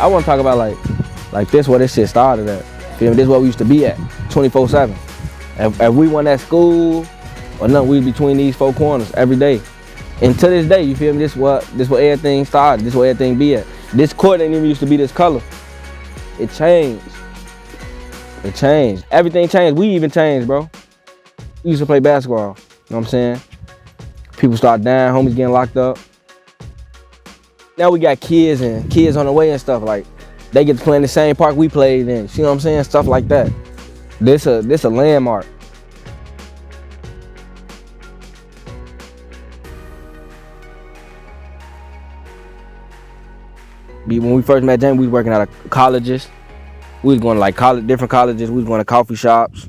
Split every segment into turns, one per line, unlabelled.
I want to talk about like this where this shit started at. Feel me? This is where we used to be at, 24/7. If we weren't at school or nothing, we between these four corners every day. And to this day, you feel me? This what everything started. This where everything be at. This court ain't even used to be this color. It changed. It changed. Everything changed. We even changed, bro. We used to play basketball. You know what I'm saying? People start dying, homies getting locked up. Now we got kids on the way and stuff. Like, they get to play in the same park we played in. You know what I'm saying? Stuff like that. This a landmark. When we first met James, we was working out of colleges. We was going to like different colleges. We was going to coffee shops.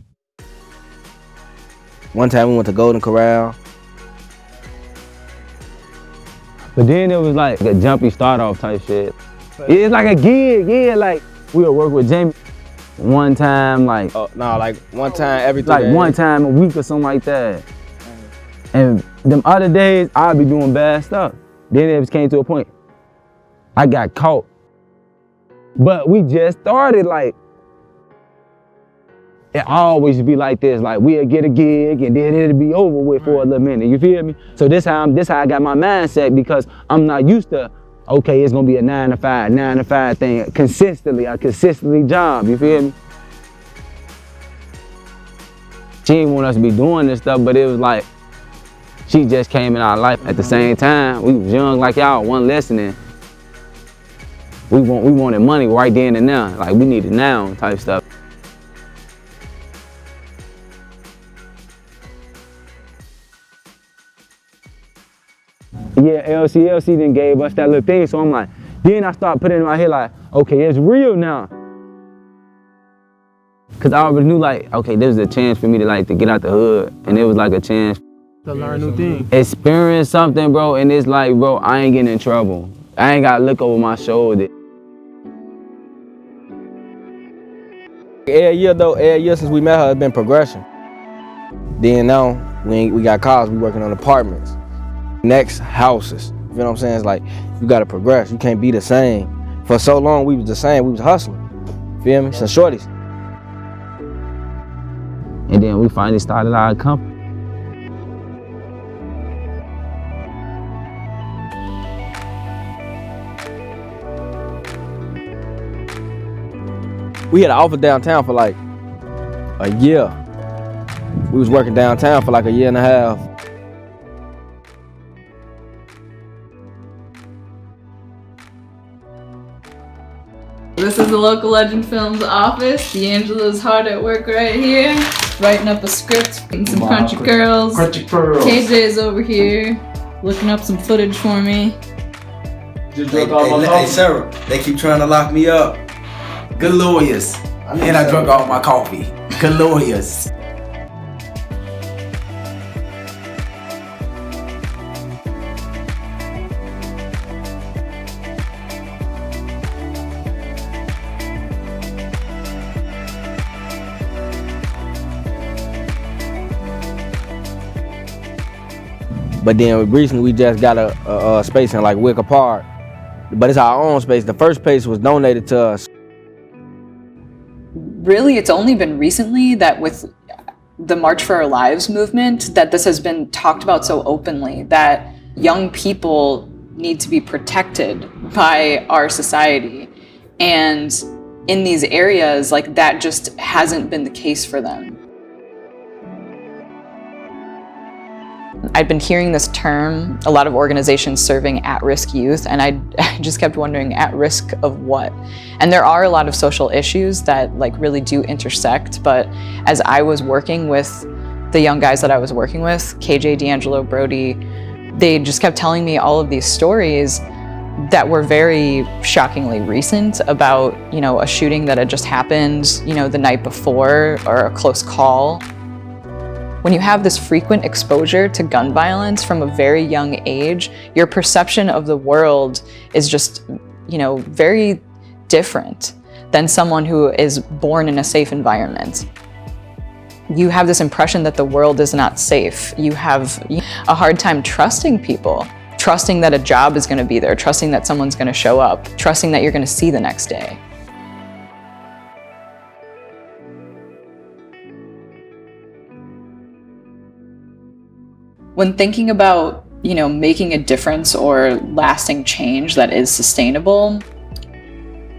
One time we went to Golden Corral.
But then it was like a jumpy start off type shit. It's like a gig, yeah, like we would work with Jamie one time, like
one time every 3 days.
Like one time a week or something like that. And them other days, I'd be doing bad stuff. Then it just came to a point, I got caught. But we just started, like, it always be like this, like we'll get a gig and then it'll be over with for a little minute, you feel me? So this how I got my mindset, because I'm not used to, okay, it's gonna be a 9 to 5 thing a consistently job, you feel me? She didn't want us to be doing this stuff, but it was like, she just came in our life at the same time. We was young like y'all, wasn't listening. We wanted money right then and now, like we need it now type stuff. Yeah, LCLC then gave us that little thing, so I'm like, then I start putting it in my head like, okay, it's real now. Cause I already knew like, okay, this is a chance for me to get out the hood, and it was like a chance
to learn new things.
Experience something, bro, and it's like, bro, I ain't getting in trouble. I ain't gotta look over my shoulder.
Every year since we met her, it's been progression. Then now, we got cars, we working on apartments. Next, houses. You know what I'm saying? It's like, you gotta progress. You can't be the same. For so long, we was the same. We was hustling. Feel me? Some shorties.
And then we finally started our company.
We had an office downtown for like a year. We was working downtown for like a year and a half.
This is the Local Legend Films office. D'Angelo's hard at work right here, writing up a script and some crunchy curls. KJ is over here, looking up some footage for me.
Hey, Sarah, they keep trying to lock me up.
Good lawyers. And I drunk all my coffee. Good lawyers.
But then recently we just got a space in like Wicker Park. But it's our own space. The first space was donated to us.
Really, it's only been recently that with the March for Our Lives movement that this has been talked about so openly, that young people need to be protected by our society. And in these areas, like, that just hasn't been the case for them. I'd been hearing this term, a lot of organizations serving at-risk youth, and I just kept wondering, at risk of what? And there are a lot of social issues that like really do intersect, but as I was working with the young guys that I was working with, KJ, D'Angelo, Brody, they just kept telling me all of these stories that were very shockingly recent about, you know, a shooting that had just happened, you know, the night before, or a close call. When you have this frequent exposure to gun violence from a very young age, your perception of the world is just, you know, very different than someone who is born in a safe environment. You have this impression that the world is not safe. You have a hard time trusting people. trusting that a job is going to be there, trusting that someone's going to show up, trusting that you're going to see the next day. When thinking about, making a difference or lasting change that is sustainable,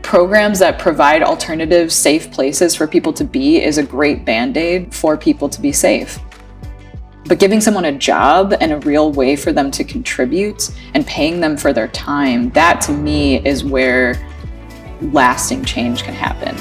programs that provide alternative, safe places for people to be is a great band-aid for people to be safe. But giving someone a job and a real way for them to contribute and paying them for their time, that to me is where lasting change can happen.